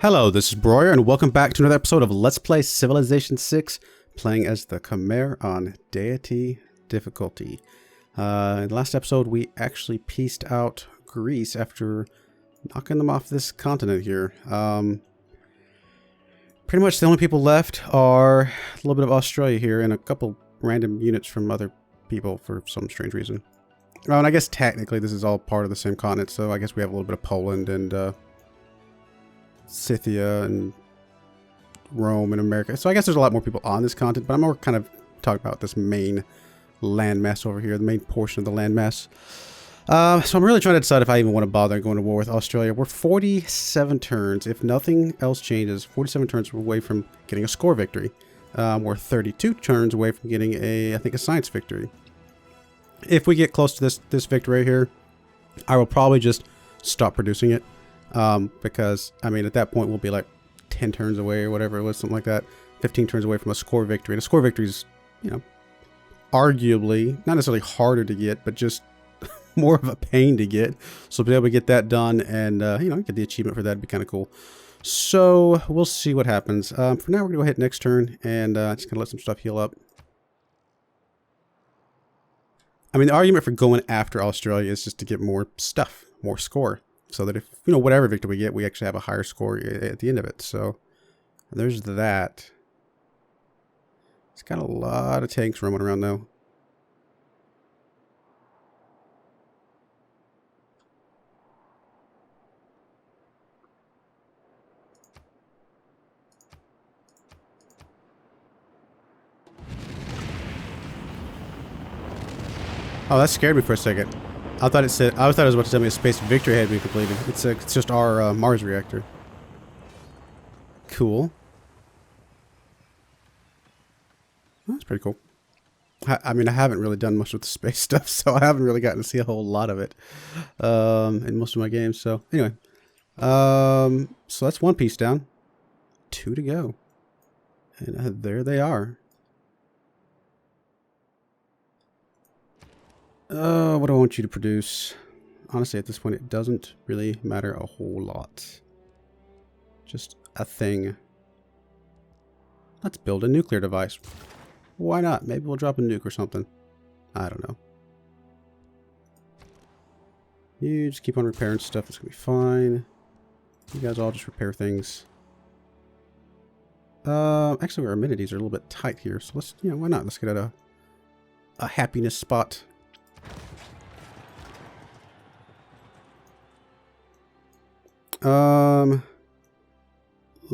Hello, this is Broyar, and welcome back to another episode of Let's Play Civilization 6, playing as the Khmer on Deity difficulty. In the last episode, we actually pieced out Greece after knocking them off this continent here. Pretty much the only people left are a little bit of Australia here and a couple random units from other people for some strange reason. Oh, and I guess technically this is all part of the same continent, so I guess we have a little bit of Poland and Scythia and Rome and America. So I guess there's a lot more people on this continent, but I'm more kind of talking about this main landmass over here, the main portion of the landmass. So I'm really trying to decide if I even want to bother going to war with Australia. We're 47 turns, if nothing else changes, 47 turns away from getting a score victory. We're 32 turns away from getting I think a science victory. If we get close to this victory right here, I will probably just stop producing it. Because, I mean, at that point, we'll be like 10 turns away or whatever it was, something like that. 15 turns away from a score victory. And a score victory is, you know, arguably, not necessarily harder to get, but just more of a pain to get. So be able to get that done and, you know, get the achievement for that would be kind of cool. So we'll see what happens. For now, we're going to go ahead next turn and just going to let some stuff heal up. I mean, the argument for going after Australia is just to get more stuff, more score. So that if, you know, whatever victory we get, we actually have a higher score at the end of it. So there's that. It's got a lot of tanks roaming around though. Oh, that scared me for a second. I thought it said. I thought it was about to tell me a space victory had been completed. It's just our Mars reactor. Cool. Well, that's pretty cool. I mean, I haven't really done much with the space stuff, so I haven't really gotten to see a whole lot of it in most of my games. So anyway, so that's one piece down. 2 to go, and there they are. What do I want you to produce? Honestly, at this point, it doesn't really matter a whole lot. Just a thing. Let's build a nuclear device. Why not? Maybe we'll drop a nuke or something. I don't know. You just keep on repairing stuff. It's going to be fine. You guys all just repair things. Actually, our amenities are a little bit tight here. So let's, you know, why not? Let's get at a happiness spot.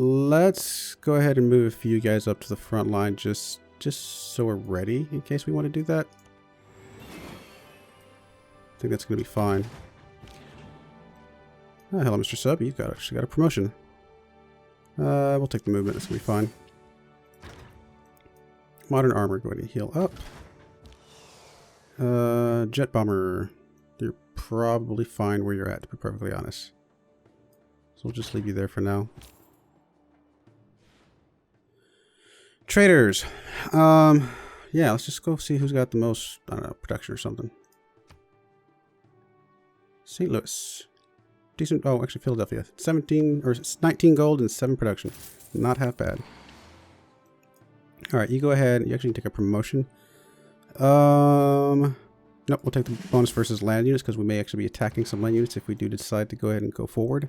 Let's go ahead and move a few guys up to the front line just so we're ready in case we want to do that. I think that's going to be fine. Oh, hello, Mr. Sub. You've actually got a promotion. We'll take the movement. It's going to be fine. Modern armor. Go ahead and heal up. Jet bomber. You're probably fine where you're at, to be perfectly honest. So we'll just leave you there for now. Traders. Yeah, let's just go see who's got the most, I don't know, production or something. St. Louis. Decent. Oh, actually Philadelphia. 17 or 19 gold and 7 production. Not half bad. Alright, you go ahead. You actually take a promotion. Nope, we'll take the bonus versus land units because we may actually be attacking some land units if we do decide to go ahead and go forward.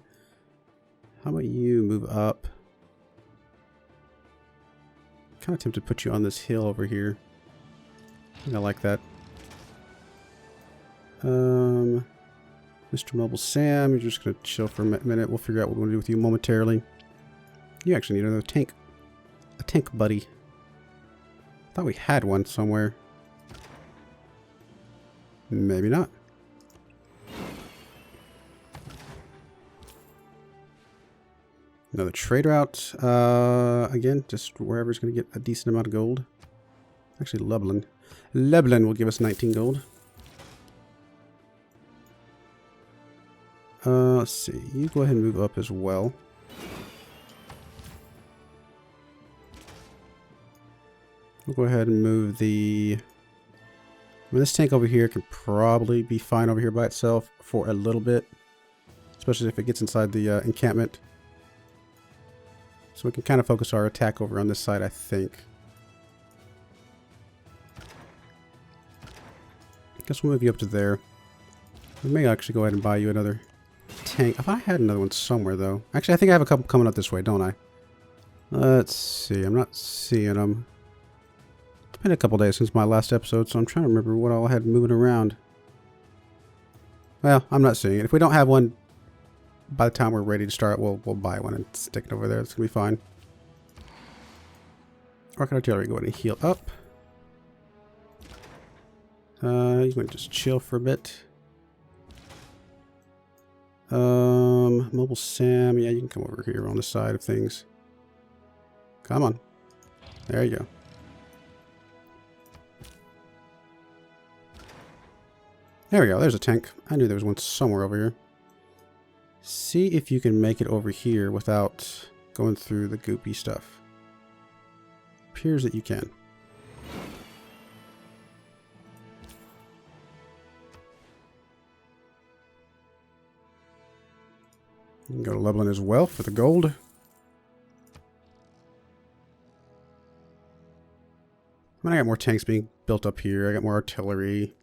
How about you move up? Kind of tempted to put you on this hill over here. I think I like that. Mr. Mobile Sam, you're just going to chill for a minute. We'll figure out what we want to do with you momentarily. You actually need another tank. A tank buddy. I thought we had one somewhere. Maybe not. Another trade route. Again, just wherever's going to get a decent amount of gold. Actually, Lublin. Lublin will give us 19 gold. Let's see. You go ahead and move up as well. We'll go ahead and move the... I mean, this tank over here can probably be fine over here by itself for a little bit. Especially if it gets inside the encampment. So we can kind of focus our attack over on this side, I think. I guess we'll move you up to there. We may actually go ahead and buy you another tank. I thought I had another one somewhere, though. Actually, I think I have a couple coming up this way, don't I? Let's see. I'm not seeing them. It's been a couple days since my last episode, so I'm trying to remember what all I had moving around. Well, I'm not seeing it. If we don't have one by the time we're ready to start, we'll buy one and stick it over there. It's going to be fine. Rocket artillery, go ahead and heal up. You want to just chill for a bit. Mobile Sam, yeah, you can come over here on the side of things. Come on. There you go. There we go, there's a tank. I knew there was one somewhere over here. See if you can make it over here without going through the goopy stuff. Appears that you can. You can go to leveling as well for the gold. I got more tanks being built up here. I got more artillery.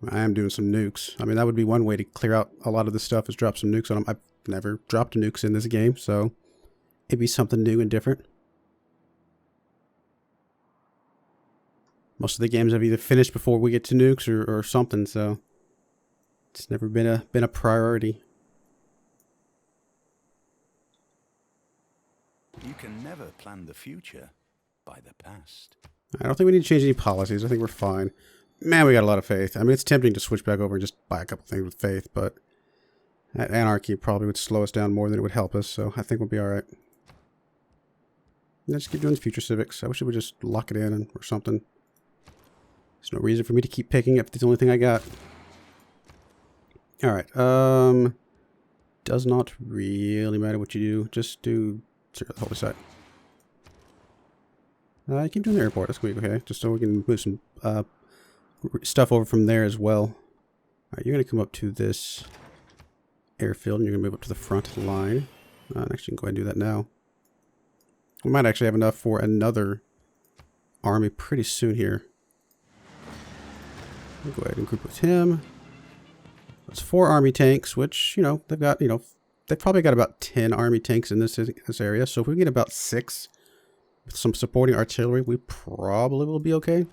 I am doing some nukes. I mean, that would be one way to clear out a lot of this stuff is drop some nukes on them. I've never dropped nukes in this game, so it'd be something new and different. Most of the games have either finished before we get to nukes or something, so it's never been a priority. You can never plan the future by the past. I don't think we need to change any policies. I think we're fine. Man, we got a lot of faith. I mean, it's tempting to switch back over and just buy a couple things with faith, but that anarchy probably would slow us down more than it would help us, so I think we'll be alright. Let's keep doing future civics. I wish it would just lock it in or something. There's no reason for me to keep picking if it's the only thing I got. Alright, does not really matter what you do. Just do the holy site. You keep doing the airport. That's going to be okay. Just so we can move some stuff over from there as well. Alright, you're going to come up to this airfield and you're going to move up to the front line. Actually, you can go ahead and do that now. We might actually have enough for another army pretty soon here. We'll go ahead and group with him. That's 4 army tanks, which, you know, they've got, you know, they've probably got about 10 army tanks in this area. So if we get about 6 with some supporting artillery, we probably will be okay.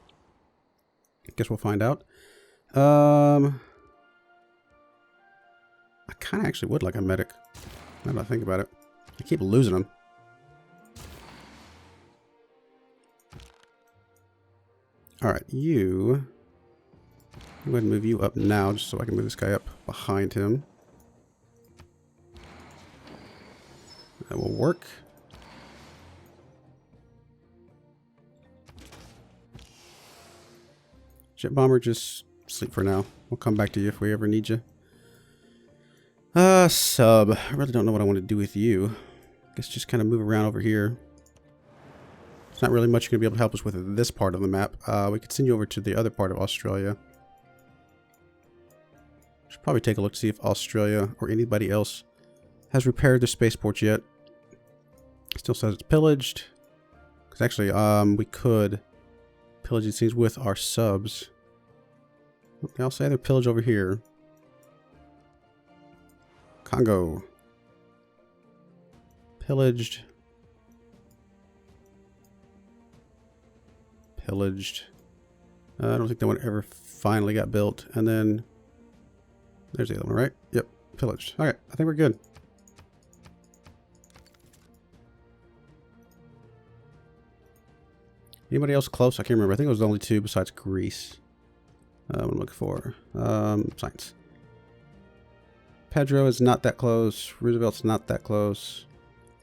I guess we'll find out. I kind of actually would like a medic. Now that I think about it. I keep losing them. Alright, you... I'm going to move you up now, just so I can move this guy up behind him. That will work. Jet bomber, just sleep for now. We'll come back to you if we ever need you. Sub. I really don't know what I want to do with you. I guess just kind of move around over here. There's not really much you're going to be able to help us with in this part of the map. We could send you over to the other part of Australia. Should probably take a look to see if Australia or anybody else has repaired their spaceports yet. It still says it's pillaged. Because actually, we could pillage these things with our subs. Okay, I'll say they're pillaged over here. Congo. Pillaged. Pillaged. I don't think that one ever finally got built. And then there's the other one, right? Yep, pillaged. Alright, I think we're good. Anybody else close? I can't remember. I think it was the only 2 besides Greece. What I'm looking for. Science. Pedro is not that close. Roosevelt's not that close.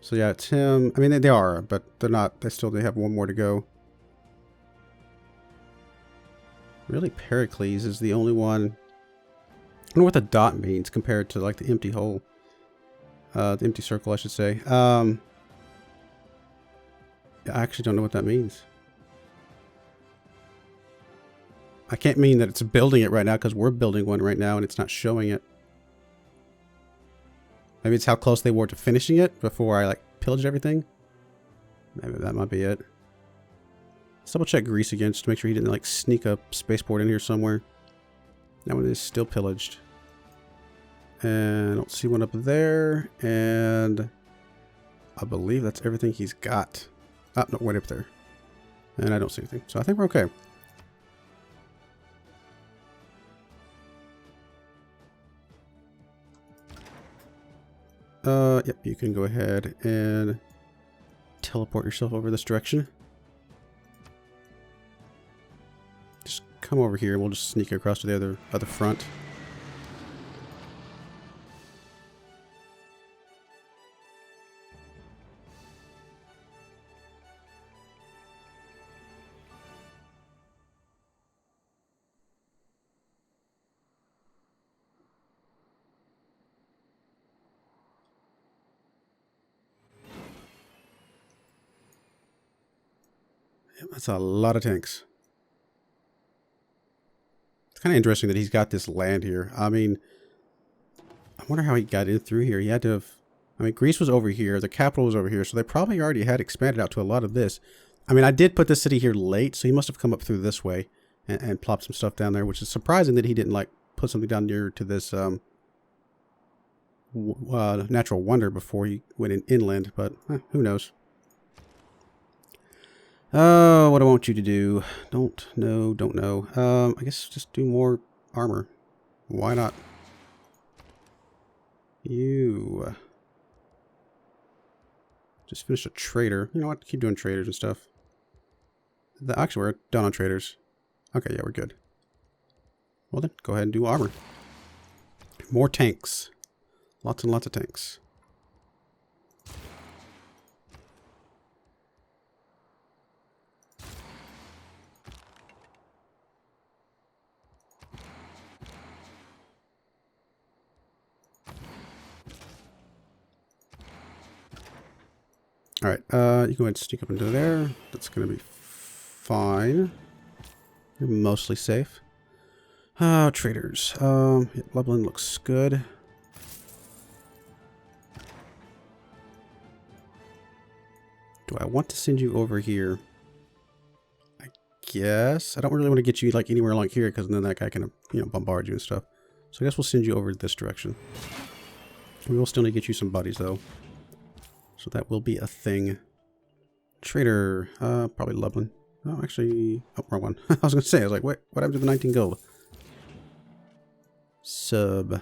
So yeah, it's him. I mean, they are, but they're not. They have one more to go. Really, Pericles is the only one. I don't know what the dot means compared to like the empty hole. The empty circle, I should say. I actually don't know what that means. I can't mean that it's building it right now because we're building one right now and it's not showing it. Maybe it's how close they were to finishing it before I like pillaged everything. Maybe that might be it. Let's double check Greece again just to make sure he didn't like sneak a spaceport in here somewhere. That one is still pillaged. And I don't see one up there. And I believe that's everything he's got. Ah, no, wait up there. And I don't see anything. So I think we're okay. Yep, you can go ahead and teleport yourself over this direction. Just come over here and we'll just sneak across to the other front. Yep, that's a lot of tanks. It's kind of interesting that he's got this land here. I mean, I wonder how he got in through here. He had to have... I mean, Greece was over here. The capital was over here. So they probably already had expanded out to a lot of this. I mean, I did put this city here late. So he must have come up through this way and plopped some stuff down there. Which is surprising that he didn't, like, put something down near to this natural wonder before he went inland. But who knows? Oh, what I want you to do. Don't know. I guess just do more armor. Why not? You. Just finished a trader. You know what? Keep doing traders and stuff. Actually, we're done on traders. Okay, yeah, we're good. Well then, go ahead and do armor. More tanks. Lots and lots of tanks. Alright, you go ahead and sneak up into there. That's going to be fine. You're mostly safe. Traders. Yeah, Lublin looks good. Do I want to send you over here? I guess. I don't really want to get you like anywhere along here because then that guy can, you know, bombard you and stuff. So I guess we'll send you over this direction. We will still need to get you some buddies though. So that will be a thing. Trader, probably Lublin. Oh, actually, oh, wrong one. I was going to say, I was like, what happened to the 19 gold? Sub.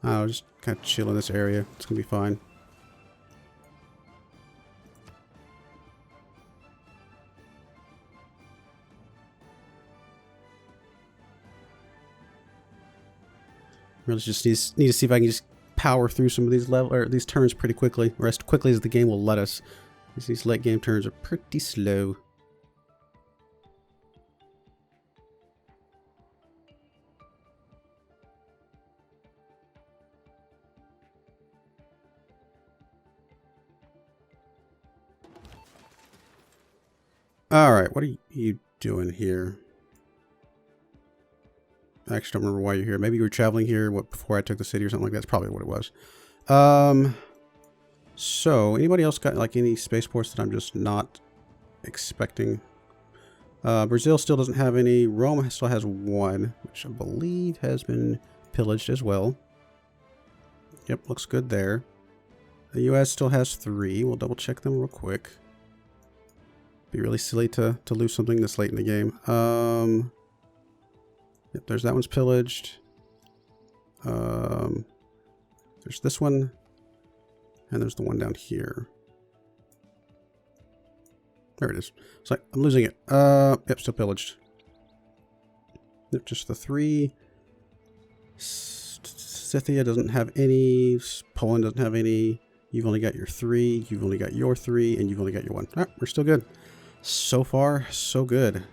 I'll just kind of chill in this area. It's going to be fine. Really just need to see if I can just power through some of these turns pretty quickly, or as quickly as the game will let us. These late game turns are pretty slow. Alright, what are you doing here? I actually don't remember why you're here. Maybe you were traveling here before I took the city or something like that. That's probably what it was. So, anybody else got like any spaceports that I'm just not expecting? Brazil still doesn't have any. Rome still has one, which I believe has been pillaged as well. Yep, looks good there. The US still has 3. We'll double check them real quick. Be really silly to lose something this late in the game. Yep, there's that one's pillaged. There's this one. And there's the one down here. There it is. It's like, I'm losing it. Yep, still pillaged. Yep, just the 3. Scythia doesn't have any. Poland doesn't have any. You've only got your 3. You've only got your 3. And you've only got your 1. Alright, we're still good. So far, so good.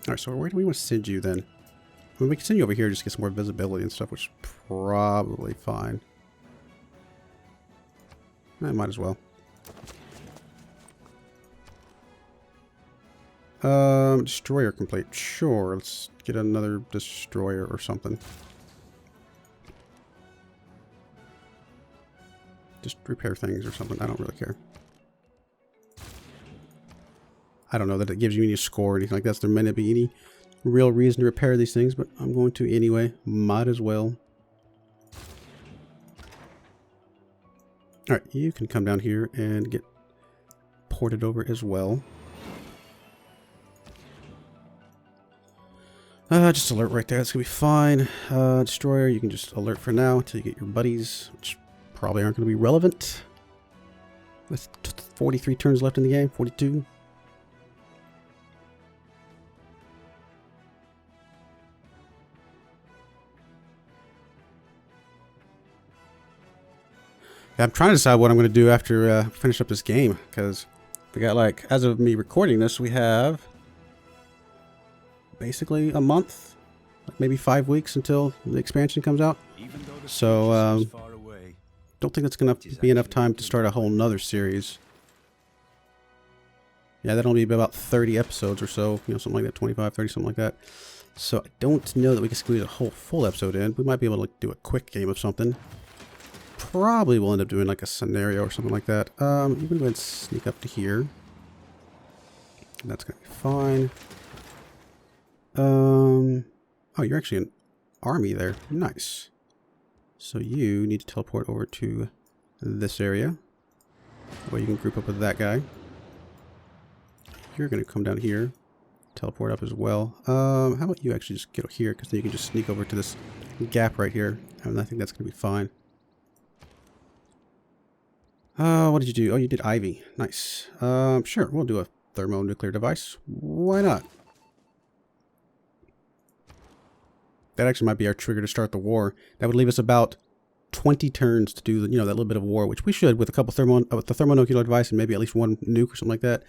Alright, so where do we want to send you then? I mean, we can send you over here just to get some more visibility and stuff, which is probably fine. I might as well. Destroyer complete. Sure, let's get another destroyer or something. Just repair things or something. I don't really care. I don't know that it gives you any score or anything like that. There may not be any real reason to repair these things, but I'm going to anyway. Might as well. Alright, you can come down here and get ported over as well. Just alert right there. That's going to be fine. Destroyer, you can just alert for now until you get your buddies, which probably aren't going to be relevant. With 43 turns left in the game, 42. Yeah, I'm trying to decide what I'm going to do after finish up this game, because we got, like, as of me recording this, we have basically a month, like maybe 5 weeks until the expansion comes out. So don't think it's going to be enough time to start a whole nother series. Yeah, that'll be about 30 episodes or so, you know, something like that, 25, 30, something like that. So I don't know that we can squeeze a whole full episode in. We might be able to do a quick game of something. Probably will end up doing like a scenario or something like that. You can go ahead and sneak up to here. That's gonna be fine. Oh, you're actually an army there. Nice. So you need to teleport over to this area, where you can group up with that guy. You're gonna come down here, teleport up as well. How about you actually just get here, because then you can just sneak over to this gap right here, and I think that's gonna be fine. What did you do? Oh, you did Ivy. Nice. Sure, we'll do a thermonuclear device. Why not? That actually might be our trigger to start the war. That would leave us about 20 turns to do, you know, that little bit of war, which we should with a couple with the thermonuclear device and maybe at least one nuke or something like that.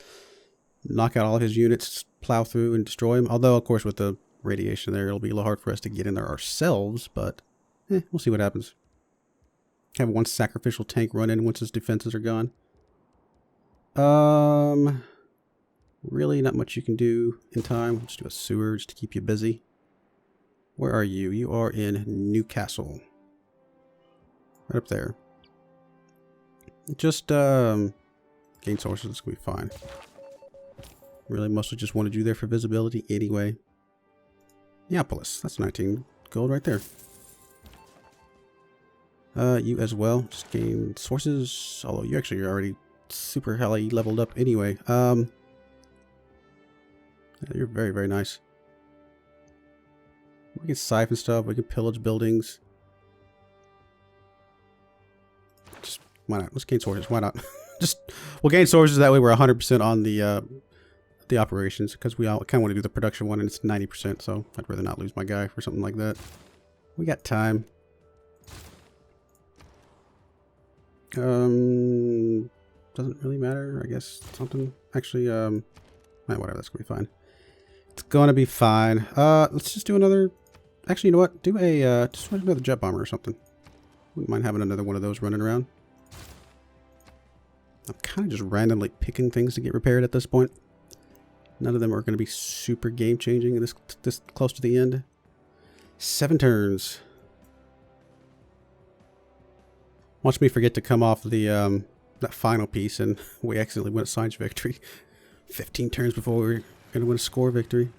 Knock out all of his units, plow through and destroy him. Although, of course, with the radiation there, it'll be a little hard for us to get in there ourselves, but we'll see what happens. Have one sacrificial tank run in once his defenses are gone. Really not much you can do in time. Just do a sewer just to keep you busy. Where are you? You are in Newcastle. Right up there. Just gain sources, it's gonna be fine. Really mostly just wanted you there for visibility anyway. Neapolis, that's 19 gold right there. You as well, just gain sources, although you actually are already super highly leveled up anyway. Yeah, you're very, very nice. We can siphon stuff, we can pillage buildings. Just, why not? Let's gain sources, why not? We'll gain sources, that way we're 100% on the operations, because we all kind of want to do the production one, and it's 90%, so I'd rather not lose my guy for something like that. We got time. Doesn't really matter, I guess. Something actually, whatever, that's gonna be fine. It's gonna be fine. Let's just do another. Actually, you know what? Do a just another jet bomber or something. Wouldn't mind having another one of those running around. I'm kind of just randomly picking things to get repaired at this point. None of them are going to be super game changing this close to the end. 7 turns. Watch me forget to come off the that final piece, and we accidentally win a science victory. 15 turns before we were going to win a score victory.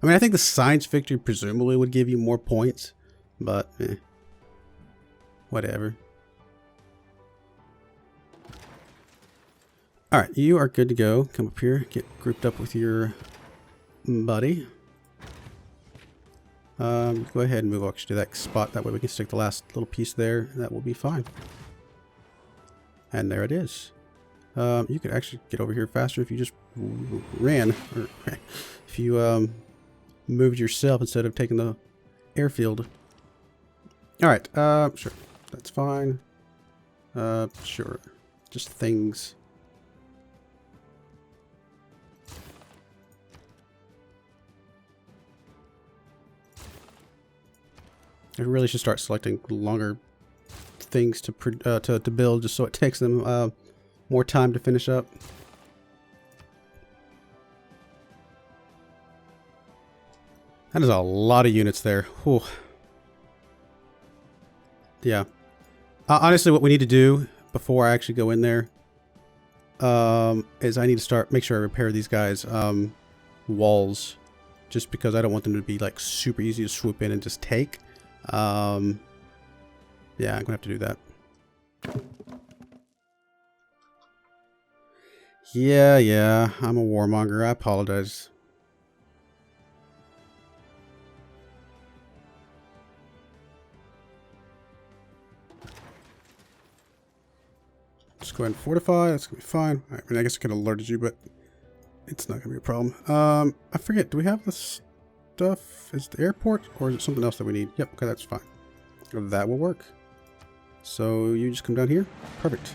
I mean, I think the science victory presumably would give you more points, but whatever. Alright, you are good to go. Come up here, get grouped up with your buddy. Go ahead and move actually to that spot. That way we can stick the last little piece there. That will be fine. And there it is. You could actually get over here faster if you just ran. Or if you moved yourself instead of taking the airfield. Alright, sure. That's fine. Sure. Just things. I really should start selecting longer things to build, just so it takes them more time to finish up. That is a lot of units there. Whew. Yeah. Honestly, what we need to do before I actually go in there is I need to make sure I repair these guys' walls, just because I don't want them to be like super easy to swoop in and just take. Yeah, I'm gonna have to do that. Yeah, I'm a warmonger. I apologize. Just go ahead and fortify. That's gonna be fine. I mean, I guess I could have alerted you, but it's not gonna be a problem. I forget. Do we have this stuff? Is it the airport, or is it something else that we need? Yep. Okay, that's fine. That will work. So you just come down here. Perfect.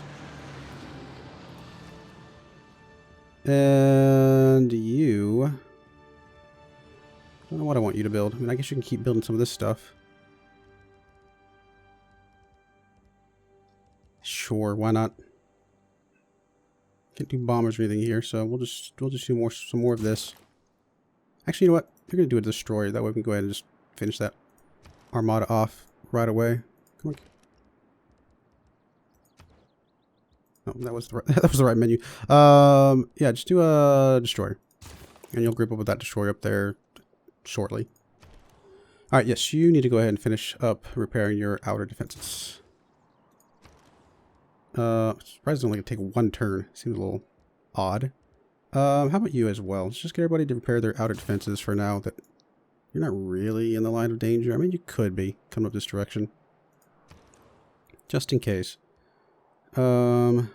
And you... I don't know what I want you to build. I mean, I guess you can keep building some of this stuff. Sure, why not? Can't do bombers or anything here, so we'll just do some more of this. Actually, you know what? You're gonna do a destroyer. That way we can go ahead and just finish that armada off right away. Come on. Oh, that was the right menu. Yeah, just do a destroyer, and you'll group up with that destroyer up there shortly. All right, yes, you need to go ahead and finish up repairing your outer defenses. Surprised it's only gonna take one turn. Seems a little odd. How about you as well? Let's just get everybody to repair their outer defenses for now. That you're not really in the line of danger. I mean, you could be coming up this direction, just in case. It's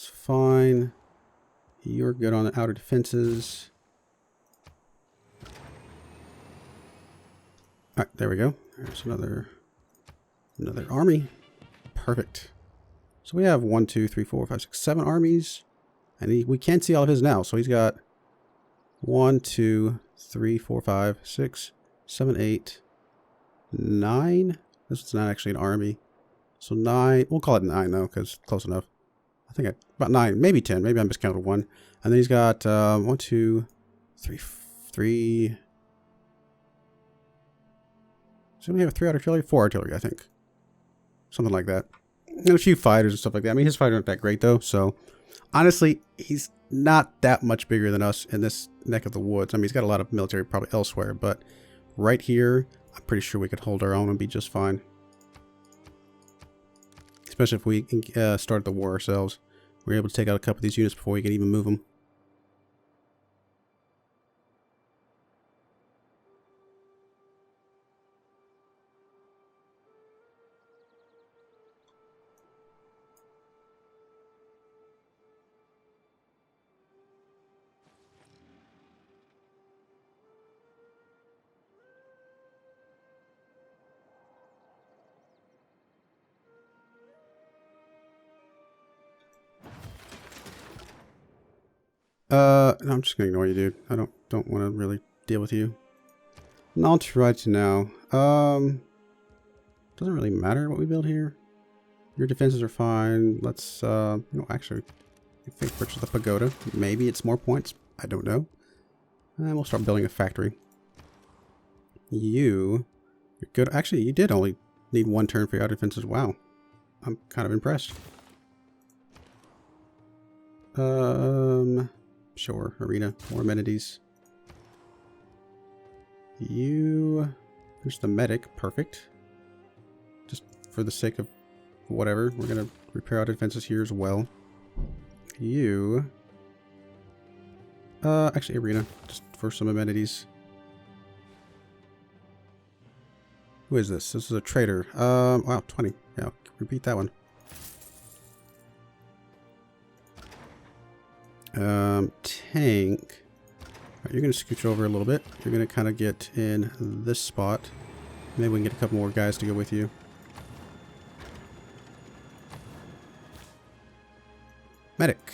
fine. You're good on the outer defenses. All right, there we go. There's another army. Perfect. So we have 1, 2, 3, 4, 5, 6, 7 armies, and we can't see all of his now. So he's got 1, 2, 3, 4, 5, 6, 7, 8, 9. This is not actually an army. So 9. We'll call it 9 though, because close enough. I think about 9, maybe 10. Maybe I miscounted 1. And then he's got 1, 2, 3. So we have 3 artillery, 4 artillery, I think. Something like that. And a few fighters and stuff like that. I mean, his fighters aren't that great, though. So, honestly, he's not that much bigger than us in this neck of the woods. I mean, he's got a lot of military probably elsewhere. But right here, I'm pretty sure we could hold our own and be just fine. Especially if we start the war ourselves. We're able to take out a couple of these units before we can even move them. No, I'm just gonna ignore you, dude. I don't want to really deal with you. Not right now. Doesn't really matter what we build here. Your defenses are fine. Let's, actually, if we purchase the pagoda, maybe it's more points. I don't know. And we'll start building a factory. You're good. Actually, you did only need 1 turn for your defenses. Wow. I'm kind of impressed. Sure, arena, more amenities. You finish the medic, perfect. Just for the sake of whatever, we're gonna repair our defenses here as well. You, actually arena, just for some amenities. Who is this? This is a trader. Wow, 20. Yeah, repeat that one. Tank. Right, you're going to scooch over a little bit. You're going to kind of get in this spot. Maybe we can get a couple more guys to go with you. Medic.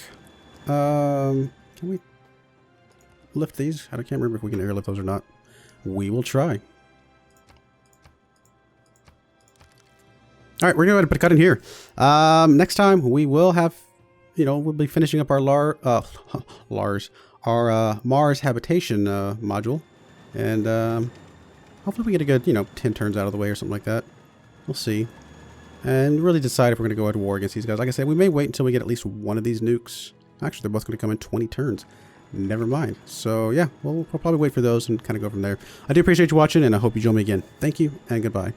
Can we lift these? I can't remember if we can airlift those or not. We will try. All right, we're going to put a cut in here. Next time we will have, we'll be finishing up our Mars habitation module, and hopefully we get a good, 10 turns out of the way or something like that. We'll see. and really decide if we're going to go at war against these guys. Like I said, we may wait until we get at least one of these nukes. Actually, they're both going to come in 20 turns. Never mind. So yeah, we'll probably wait for those and kind of go from there. I do appreciate you watching, and I hope you join me again. Thank you, and goodbye.